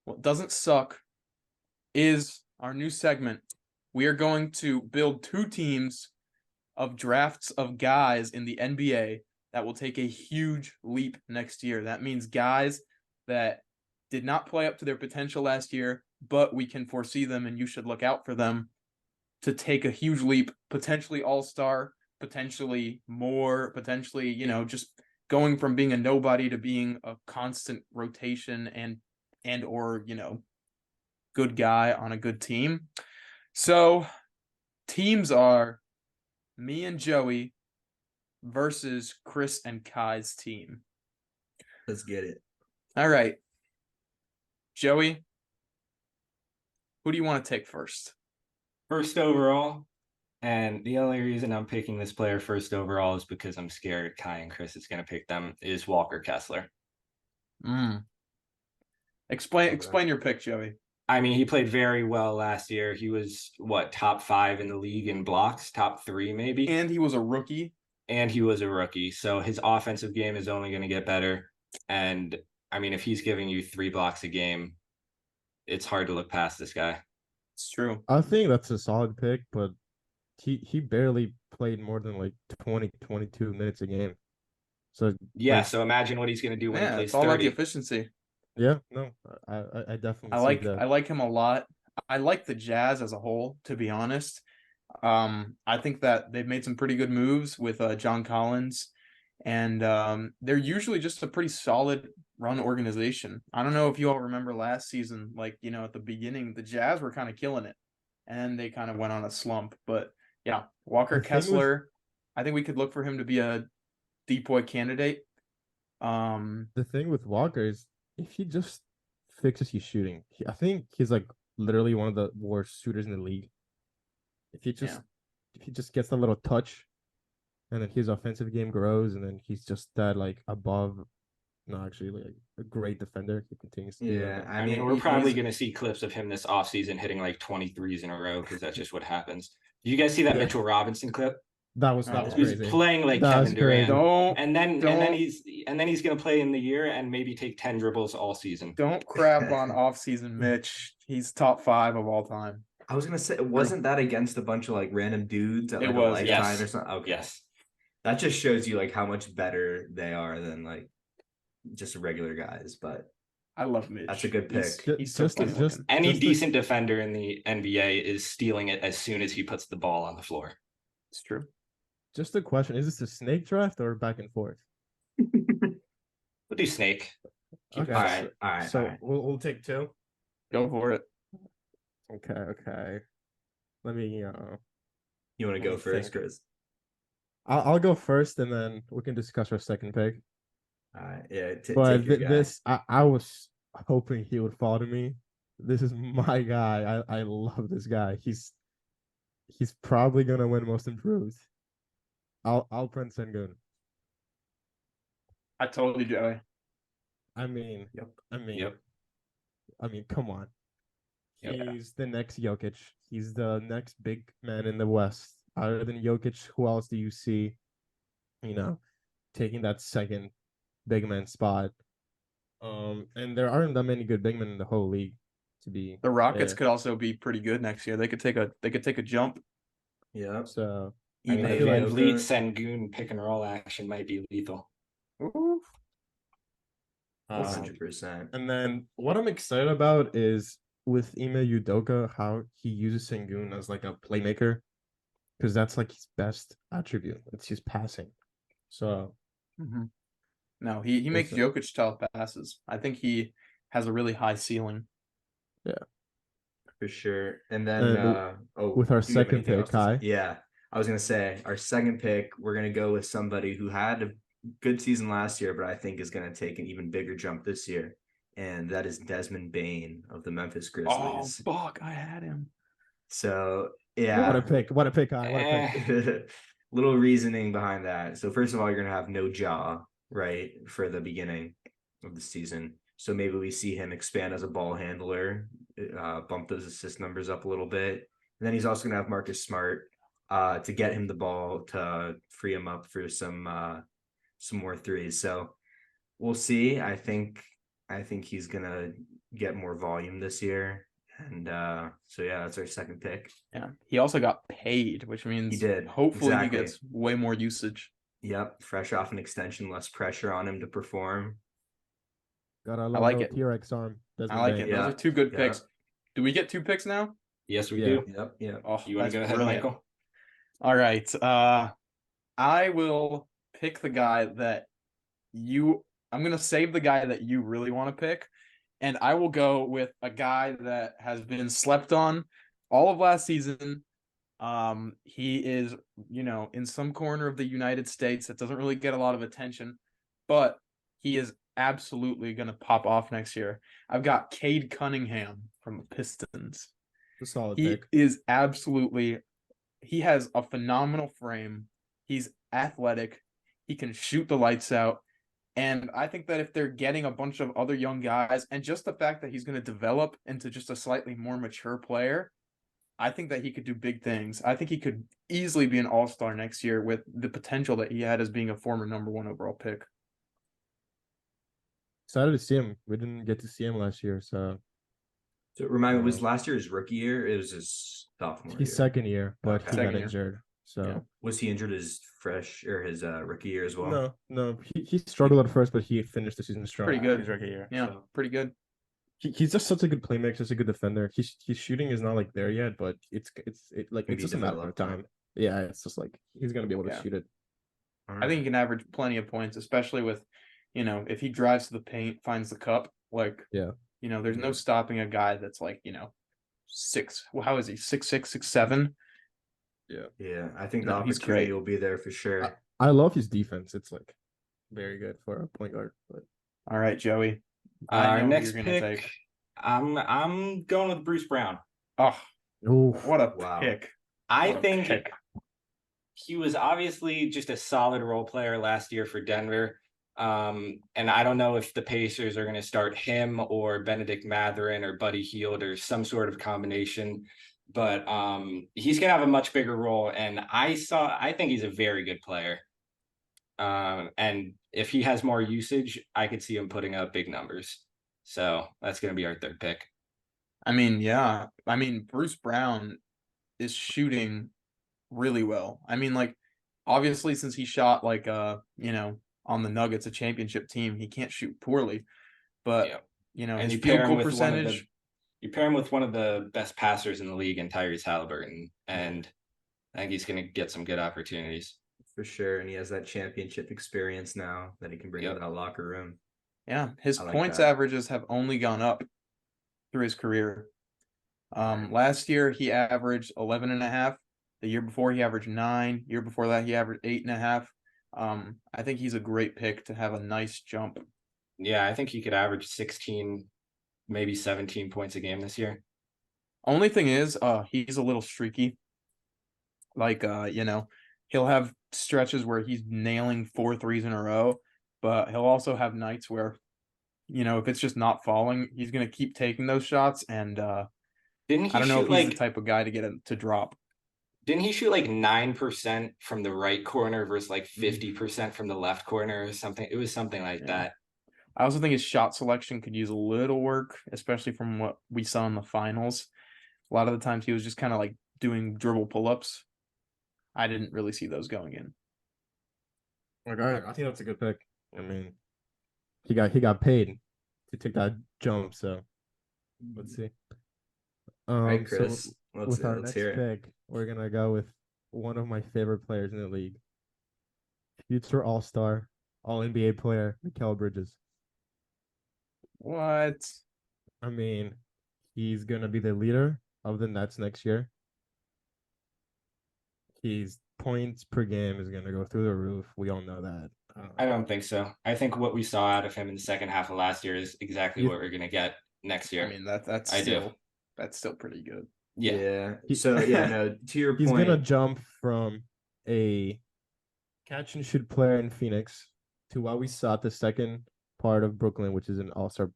what doesn't suck is our new segment. We are going to build 2 teams of drafts of guys in the NBA that will take a huge leap next year. That means guys that did not play up to their potential last year, but we can foresee them and you should look out for them to take a huge leap, potentially all-star, potentially more, potentially, just going from being a nobody to being a constant rotation and or, good guy on a good team. So teams are me and Joey versus Chris and Kai's team. Let's get it. All right. Joey, who do you want to take first? First overall, and the only reason I'm picking this player first overall is because I'm scared Kai and Chris is going to pick them, is Walker Kessler. Explain your pick, Joey. I mean, he played very well last year. He was, top 5 in the league in blocks, top 3 maybe. And he was a rookie. So his offensive game is only going to get better. And, I mean, if he's giving you 3 blocks a game, it's hard to look past this guy. It's true. I think that's a solid pick, but he barely played more than like 20, 22 minutes a game. So yeah, so imagine what he's going to do when he plays it's all 30. about the efficiency. Yeah, no, I definitely I see that. I like him a lot. I like the Jazz as a whole, to be honest. I think that they've made some pretty good moves with John Collins, and they're usually just a pretty solid run organization. I don't know if you all remember last season, at the beginning, the Jazz were kind of killing it, and they kind of went on a slump. But yeah, Walker Kessler, I think we could look for him to be a decoy candidate. The thing with Walker is, if he just fixes his shooting, I think he's like literally one of the worst shooters in the league. If he just gets a little touch, and then his offensive game grows, and then he's just that above, actually a great defender. He continues to do that. I mean, we're probably going to see clips of him this offseason hitting 23s in a row because that's just what happens. Did you guys see that Mitchell Robinson clip? That was crazy. He's playing like Kevin Durant. And then he's going to play in the year and maybe take 10 dribbles all season. Don't crap on offseason Mitch. He's top 5 of all time. I was gonna say, wasn't that against a bunch of random dudes at a lifetime or something? Okay. Yes. That just shows you how much better they are than just regular guys. But I love Mitch. That's a good pick. He's just any decent defender in the NBA is stealing it as soon as he puts the ball on the floor. It's true. Just a question: is this a snake draft or back and forth? We'll do snake. Okay. All right. So we'll take 2. Go for it. Okay. Let me. You want to go first, Chris? I'll go first, and then we can discuss our second pick. All right. Yeah. But this, I was hoping he would fall to me. This is my guy. I love this guy. He's probably gonna win Most Improved. Alperen Sengun. I told you, Joey. I mean, Yep. I mean, come on. Yep. He's the next Jokic. He's the next big man in the West. Other than Jokic, who else do you see, taking that second big man spot? And there aren't that many good big men in the whole league. The Rockets could also be pretty good next year. They could take a jump. Yeah. So I mean, the Van Vliet Sengun pick and roll action might be lethal. Ooh. 100%. And then what I'm excited about is with Ime Udoka, how he uses Sengun as a playmaker, because that's his best attribute. It's his passing. So no, he makes Jokic tough passes. I think he has a really high ceiling. Yeah, for sure. And then with our second pick, Kai. Yeah, I was gonna say our second pick, we're gonna go with somebody who had a good season last year, but I think is gonna take an even bigger jump this year. And that is Desmond Bain of the Memphis Grizzlies. Oh, fuck, I had him. So, yeah. What a pick, Kai. What a pick. Little reasoning behind that. So, first of all, you're going to have no jaw, right, for the beginning of the season. So, maybe we see him expand as a ball handler, bump those assist numbers up a little bit. And then he's also going to have Marcus Smart to get him the ball to free him up for some more threes. So, we'll see. I think he's gonna get more volume this year. And so yeah, that's our second pick. Yeah. He also got paid, which means He did. hopefully Exactly. he gets way more usage. Yep, fresh off an extension, less pressure on him to perform. Gotta love I like no it. T-Rex arm. I Desmond like Bane. it. Yeah. Those are two good Yeah. picks. Do we get 2 picks now? Yes, we Yeah. do. Yep. Oh, You want that's to go ahead, brilliant. Michael? All right. I will pick the guy that I'm gonna save the guy that you really want to pick, and I will go with a guy that has been slept on all of last season. He is, in some corner of the United States that doesn't really get a lot of attention, but he is absolutely gonna pop off next year. I've got Cade Cunningham from the Pistons. It's a solid He pick. is absolutely he has a phenomenal frame. He's athletic. He can shoot the lights out. And I think that if they're getting a bunch of other young guys, and just the fact that he's going to develop into just a slightly more mature player, I think that he could do big things. I think he could easily be an all-star next year with the potential that he had as being a former number 1 overall pick. Excited to see him. We didn't get to see him last year, so So remind me, was last year his rookie year? It was his sophomore year. his second year, but Okay. he Second got year. injured. So Yeah. Was he injured his rookie year as well? no, he struggled at first, but he finished the season strong. Pretty good. His rookie year. Yeah, So pretty good. he's just such a good playmaker, such a good defender. His shooting is not like there yet, but it's Maybe just a matter of develop. time. Yeah, it's just like he's gonna be able to Yeah. shoot it. I think he can average plenty of points, especially with, if he drives to the paint, finds the cup, Yeah. There's no stopping a guy that's like, how is he? 6'6", 6'7"? Yeah, I think the No, he's opportunity great. will be there for sure. I love his defense. It's like very good for a point guard. But All right, Joey. I Our know who next you're gonna pick, take. I'm going with Bruce Brown. Oh, oof. what a Wow. pick. I What a think pick. he was obviously just a solid role player last year for Denver. And I don't know if the Pacers are going to start him or Benedict Mathurin or Buddy Hield or some sort of combination. But he's going to have a much bigger role. And I think he's a very good player. And if he has more usage, I could see him putting up big numbers. So that's going to be our third pick. I mean, yeah. I mean, Bruce Brown is shooting really well. I mean, obviously since he shot on the Nuggets, a championship team, he can't shoot poorly. But And his you pair field him goal with percentage. you pair him with one of the best passers in the league in Tyrese Halliburton, and I think he's going to get some good opportunities. For sure. And he has that championship experience now that he can bring to that locker room. Yeah, his I like points that. averages have only gone up through his career. Last year he averaged 11.5. The year before he averaged 9. Year before that he averaged 8.5. I think he's a great pick to have a nice jump. Yeah, I think he could average 16, maybe 17 points a game this year. Only thing is, he's a little streaky. He'll have stretches where he's nailing 4 threes in a row, but he'll also have nights where, if it's just not falling, he's gonna keep taking those shots. And Didn't he I don't know shoot if he's the type of guy to get him to drop. Didn't he shoot like 9% from the right corner versus like 50% from the left corner or something? It was something like that. I also think his shot selection could use a little work, especially from what we saw in the finals. A lot of the times he was just kind of doing dribble pull-ups. I didn't really see those going in. Okay, I think that's a good pick. I mean, he got paid to take that jump, so let's see. All right, So Chris. with our let's next hear it. pick, we're gonna go with one of my favorite players in the league, future All-Star, All-NBA player, Mikal Bridges. What? I mean, he's gonna be the leader of the Nets next year. His points per game is gonna go through the roof. We all know that. I don't think so. I think what we saw out of him in the second half of last year is exactly what we're going to get next year. I mean, that's I do. still pretty good. Yeah. So yeah, no, to your He's point, gonna jump from a catch and shoot player in Phoenix to what we saw at the second part of Brooklyn, which is an all-star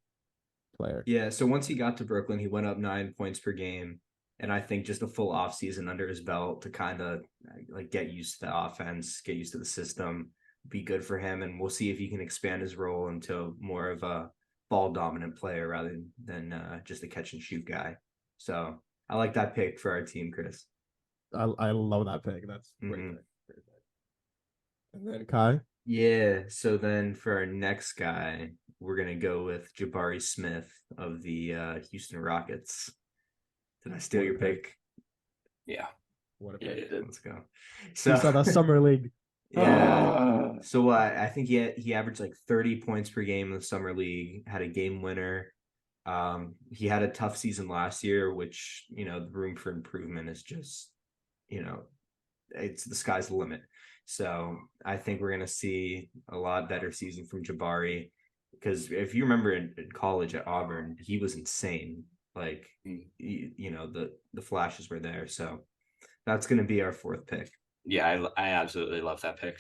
player. yeah. So once he got to Brooklyn, he went up 9 points per game. And I think just a full offseason under his belt to kind of get used to the offense, get used to the system, be good for him. And we'll see if he can expand his role into more of a ball dominant player rather than just a catch and shoot guy. So I like that pick for our team, Chris. I love that pick. That's great Mhm. pick. Great pick. And then Kai. Yeah. So then for our next guy, we're gonna go with Jabari Smith of the Houston Rockets. Did I steal What a your pick. pick? Yeah. What a Yeah, pick. you did. Let's go. So saw that summer league. Yeah. So I think he averaged like 30 points per game in the summer league, had a game winner. He had a tough season last year, which, you know, the room for improvement is just, you know, it's the sky's the limit. So I think we're gonna see a lot better season from Jabari, because if you remember in college at Auburn, he was insane. Like, you know, the flashes were there. So that's gonna be our fourth pick. Yeah, I absolutely love that pick.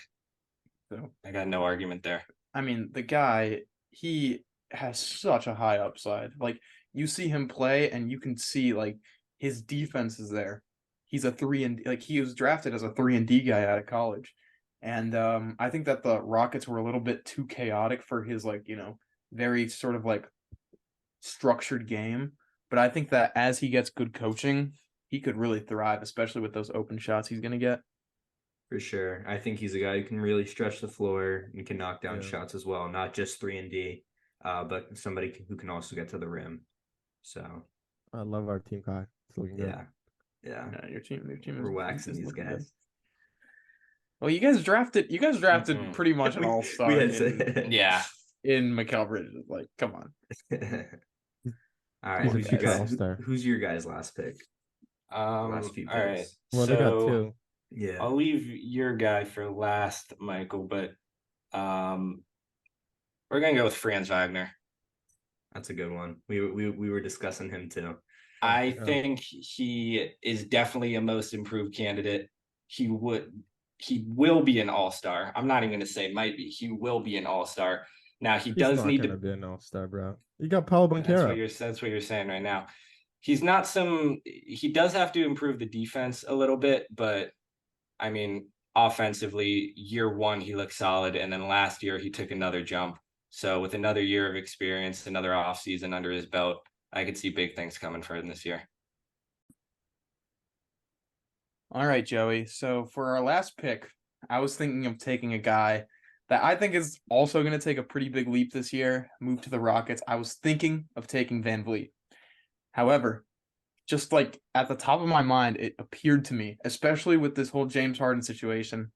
So, I got no argument there. I mean, the guy, he has such a high upside. Like, you see him play and you can see like his defense is there. He's a 3 and like he was drafted as a 3 and D guy out of college. And I think that the Rockets were a little bit too chaotic for his like, very sort of like structured game. But I think that as he gets good coaching, he could really thrive, especially with those open shots he's gonna get. For sure. I think he's a guy who can really stretch the floor and can knock down Yeah. shots as well, not just 3 and D, but somebody who can also get to the rim. So I love our team, Kai. It's looking good. yeah. Yeah, your team We're waxing these looking good. guys. Well, you guys drafted Mhm. pretty much an We all-star had Yeah. in Mikal Bridges. Like, come on. All right. He's a Who's your future guy? all-star. Who's your guys' last pick? Last few All right. picks. Well, they got So two. Yeah. I'll leave your guy for last, Michael, but we're gonna go with Franz Wagner. That's a good one. We were discussing him too. I Yeah. think he is definitely a most improved candidate. He will be an all-star. I'm not even gonna say might be. He will be an all-star. Now he He's does not need gonna to. be an all-star, bro. You got Paulo That's Banchero. what you're saying right now. He's not some. He does have to improve the defense a little bit, but I mean, offensively, year one he looked solid, and then last year he took another jump. So with another year of experience, another offseason under his belt, I could see big things coming for him this year. All right, Joey. So for our last pick, I was thinking of taking a guy that I think is also going to take a pretty big leap this year, move to the Rockets. I was thinking of taking Van Vliet. However, just like at the top of my mind, it appeared to me, especially with this whole James Harden situation,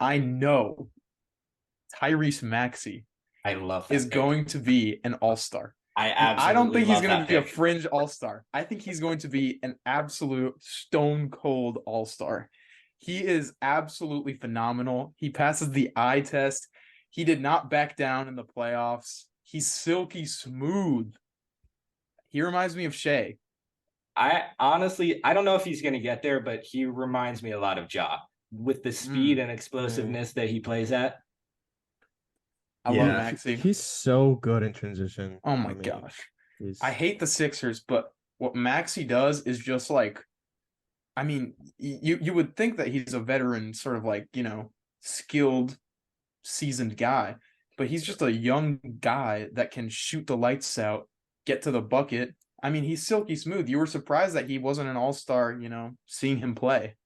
I know Tyrese Maxey I love that is pick. going to be an all-star. I And I don't absolutely think he's love going that to be a pick. fringe all-star. I think he's going to be an absolute stone cold all-star. He is absolutely phenomenal. He passes the eye test. He did not back down in the playoffs. He's silky smooth. He reminds me of Shea. I honestly, I don't know if he's going to get there, but he reminds me a lot of Ja with the speed and explosiveness that he plays at. I Yeah. love Maxi. He's so good in transition. Oh my I mean, gosh. he's I hate the Sixers, but what Maxi does is just like, I mean, you would think that he's a veteran, sort of like, skilled, seasoned guy, but he's just a young guy that can shoot the lights out, get to the bucket. I mean, he's silky smooth. You were surprised that he wasn't an all-star, seeing him play.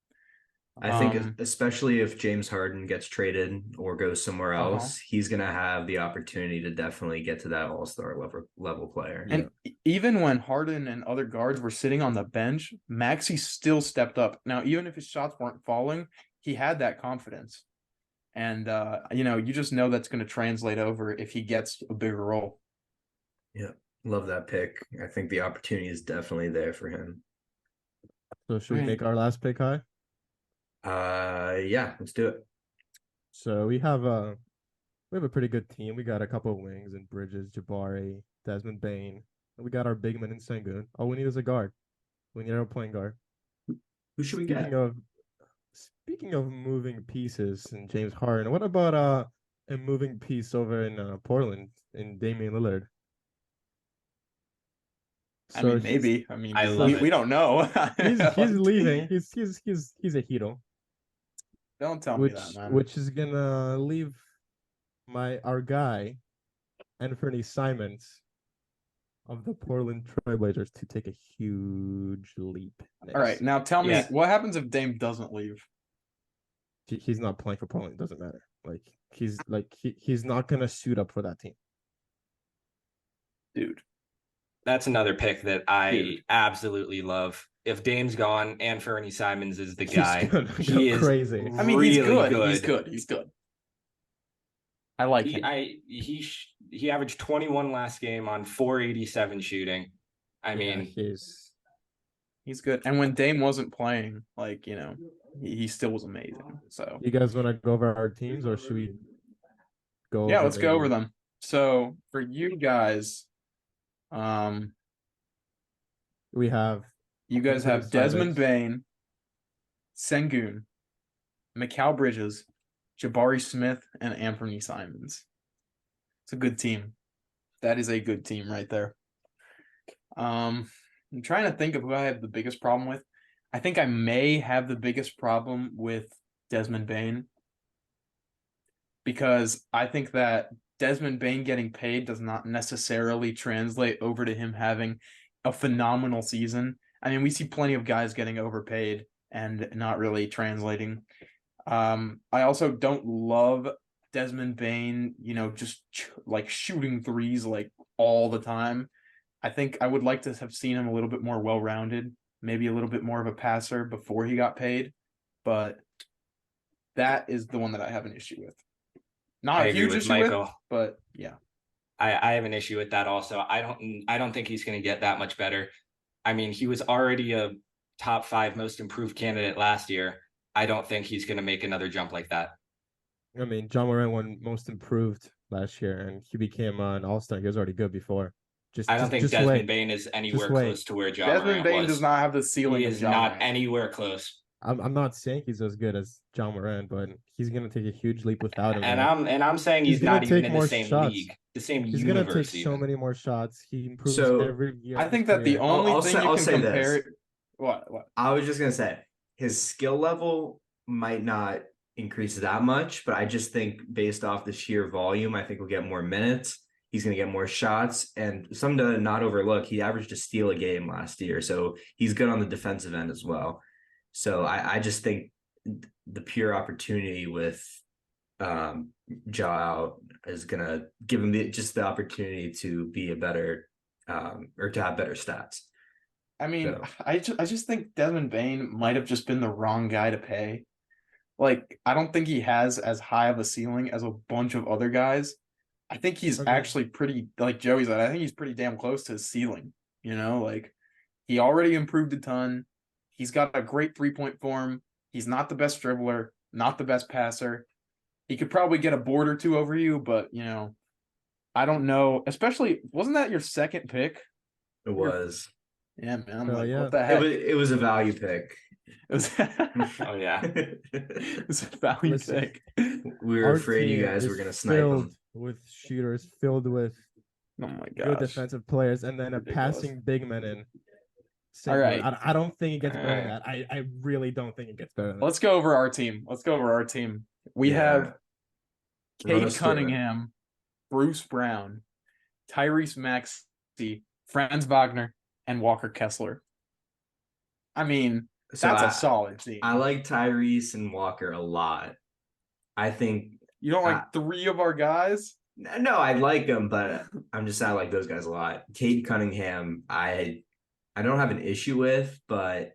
I think especially if James Harden gets traded or goes somewhere else, he's gonna have the opportunity to definitely get to that all-star level player. And even when Harden and other guards were sitting on the bench, Maxey still stepped up. Now, even if his shots weren't falling, he had that confidence. And you just know that's going to translate over if he gets a bigger role. Yeah, love that pick. I think the opportunity is definitely there for him. So should we make our last pick, Kai? Yeah, let's do it. So we have a pretty good team. We got a couple of wings and Bridges, Jabari, Desmond Bain, and we got our big man in Sengun. All we need is a guard. We need our point guard. Who should we get? Speaking of moving pieces and James Harden, what about a moving piece over in Portland in Damian Lillard? I mean, maybe. I mean, I love we don't know. He's leaving. He's a hero. Don't tell me that, man. Which is gonna leave our guy Anthony Simons of the Portland Trailblazers to take a huge leap. All right, now tell me Yeah. what happens if Dame doesn't leave? He's not playing for Portland. It doesn't matter. He's not gonna suit up for that team. Dude. That's another pick that I Dude. absolutely love. If Dame's gone, Anthony Simons is the guy. He's gonna He go is crazy. I mean, really he's good. good. He's good. I like him. He averaged 21 last game on 487 shooting. I mean, he's good. And when Dame wasn't playing, he still was amazing. So you guys want to go over our teams, or should we go? yeah, let's go over them. So for you guys, we have you guys have Desmond Bain, Sengun, Mikal Bridges, Jabari Smith, and Anthony Simons. It's a good team. That is a good team right there. I'm trying to think of who I have the biggest problem with. I think I may have the biggest problem with Desmond Bain, because I think that Desmond Bain getting paid does not necessarily translate over to him having a phenomenal season. I mean, we see plenty of guys getting overpaid and not really translating. I also don't love Desmond Bain, just shooting threes all the time. I think I would like to have seen him a little bit more well-rounded, maybe a little bit more of a passer before he got paid. But that is the one that I have an issue with. Not a huge issue with, but yeah. I have an issue with that also. I don't think he's going to get that much better. I mean, he was already a top 5 most improved candidate last year. I don't think he's going to make another jump like that. I mean, John Moran won most improved last year, and he became an all-star. He was already good before. I don't think Desmond Bain is anywhere close to where John Moran was. Desmond Bain does not have the ceiling. He is not anywhere close. I'm not saying he's as good as John Moran, but he's gonna take a huge leap without him. And I'm saying he's not even in the same league, the same universe. He's gonna take so many more shots. He improves every year. I think that the only thing you can compare it. What? I was just gonna say his skill level might not increase that much, but I just think based off the sheer volume, I think we'll get more minutes. He's going to get more shots, and something to not overlook, he averaged a steal a game last year, so he's good on the defensive end as well. So I just think the pure opportunity with Ja out is going to give him the opportunity to be a better or to have better stats. I mean, so. I just think Desmond Bain might have just been the wrong guy to pay. I don't think he has as high of a ceiling as a bunch of other guys. I think he's actually pretty, like Joey said, I think he's pretty damn close to his ceiling. He already improved a ton. He's got a great 3-point form. He's not the best dribbler, not the best passer. He could probably get a board or two over you, but, I don't know. Especially, wasn't that your second pick? It was. Yeah, man. What the heck? It was a value pick. It was oh yeah. It's a value pick. We were afraid you guys were gonna snipe them. With shooters, filled with good defensive players, and then a passing big man in. All right. I don't think it gets better than that. I really don't think it gets better than that. Let's go over our team. We have Cade Cunningham, Bruce Brown, Tyrese Maxey, Franz Wagner, and Walker Kessler. I mean, that's a solid team. I like Tyrese and Walker a lot. I think you don't like 3 of our guys? No, I like them, but I like those guys a lot. Cade Cunningham, I don't have an issue with, but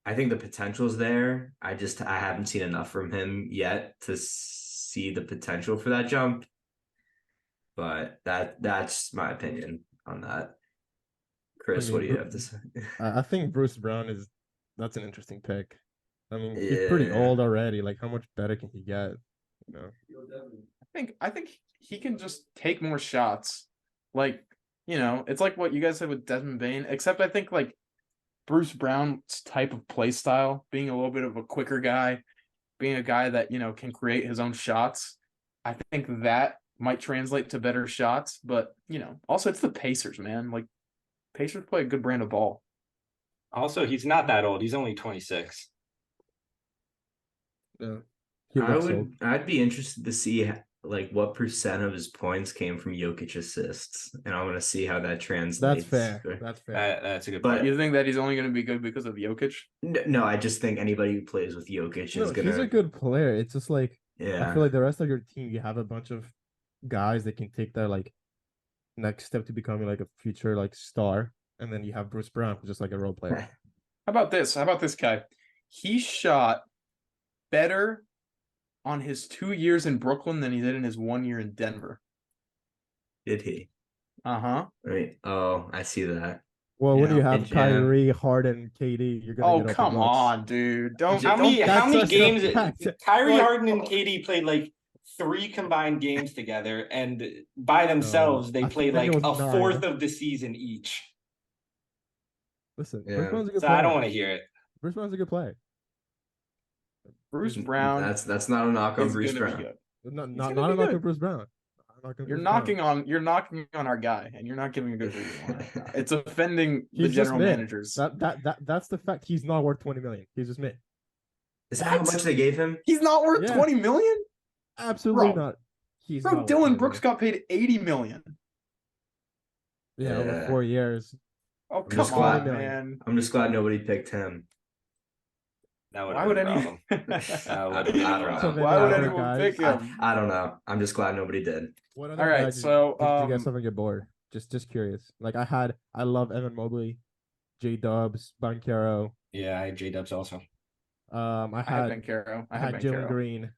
I think the potential's there. I haven't seen enough from him yet to see the potential for that jump. But that's my opinion on that. Chris, what do you have to say? I think Bruce Brown that's an interesting pick. I mean, he's pretty old already. How much better can he get? I think he can just take more shots. It's like what you guys said with Desmond Bain, except I think Bruce Brown's type of play style, being a little bit of a quicker guy, being a guy that, can create his own shots. I think that might translate to better shots, but also it's the Pacers, man. Pacers play a good brand of ball. Also, he's not that old. He's only 26. Yeah. I'd be interested to see like what percent of his points came from Jokic assists, and I want to see how that translates. That's fair. That's fair. That's a good But- point. You think that he's only going to be good because of Jokic? No, I just think anybody who plays with Jokic No, is gonna. he's a good player. It's just like Yeah. I feel like the rest of your team, you have a bunch of guys that can take their like next step to becoming like a future like star, and then you have Bruce Brown, who's just like a role player. How about this? How about this guy? He shot better on his 2 years in Brooklyn than he did in his 1 year in Denver. Did he? Uh-huh. Right. Oh, I see that. Well, when Yeah, you have and- Kyrie, Harden, KD, you're gonna Oh, get up come the Bucks. on, dude. Don't How many that's how many just a games? fact. Kyrie Like- Harden and KD played like 3 combined games together, and by themselves they I played think like it a was 9. fourth of the season each. Listen, Yeah. Bruce Brown's a good So player. I don't want to hear it. Bruce Brown's a good player. Bruce Brown That's not a knock on is Bruce going to be Brown. good. Not He's not gonna not be a knock good. on Bruce Brown. Not knocking You're Bruce Brown. knocking on our guy, and you're not giving a good reason why. It's offending the He's just general mid. managers. That's the fact. He's not worth 20 million. He's just mid. Is that how What? much they gave him? He's not worth Yeah. 20 million? Absolutely Bro. not. He's Bro, not worth Dylan 20 Brooks got paid 80 million. million. Yeah, over Yeah. 4 years. Oh, I'm come just on, glad- man. I'm just glad nobody picked him. That would Why have would been a anyone? problem. I don't know. So maybe Why would other anyone guys- pick him? I don't know. I'm just glad nobody did. What other All right, guy did- so, did you guys um, ever get bored? Just curious. Like I love Evan Mobley, J Dubs, Bankero. Yeah, I had J Dubs also. I I have had Bankero. I I have had Jalen Bankero. Green,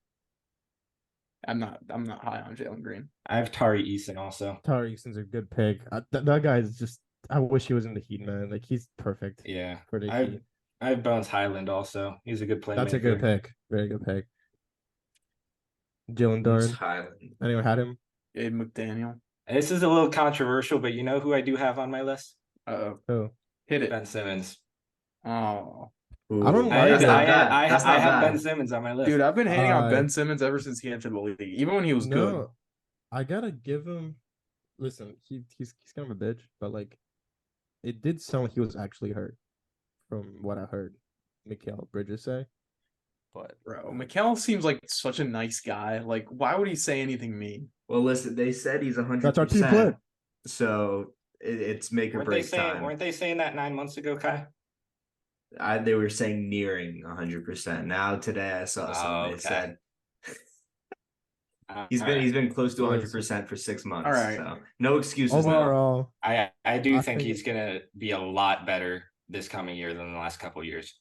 I'm not high on Jalen Green. I have Tari Eason also. Tari Easton's a good pick. That guy is just. I wish he was in the Heat, man. Like he's perfect Yeah, for the I Heat. have Bones Highland also. He's a good playmaker. That's a good pick. Very good pick. Jalen Bruce Durn. Highland. Anyone had him? Gabe McDaniel. This is a little controversial, but you know who I do have on my list? Oh, Hit it. Ben Simmons. Oh, Ooh, I don't I, like that's it. not I, bad. I, That's I not have bad. Ben Simmons on my list. dude, I've been hating on Uh, Ben Simmons ever since he entered the league. Even when he was good. no, I gotta give him. Listen, he's kind of a bitch, but like, it did sound like he was actually hurt, from what I heard. Mikal Bridges say. But bro, Mikal seems like such a nice guy. Like, why would he say anything mean? Well, listen, they said he's 100%. That's our team player. So it's make or break time. Weren't they saying that 9 months ago, Kai? They were saying nearing 100%. Now today I saw something. They okay. said he's been close to 100% for 6 months. All right. So no excuses now. Overall, I do I think think- he's gonna be a lot better this coming year than the last couple years.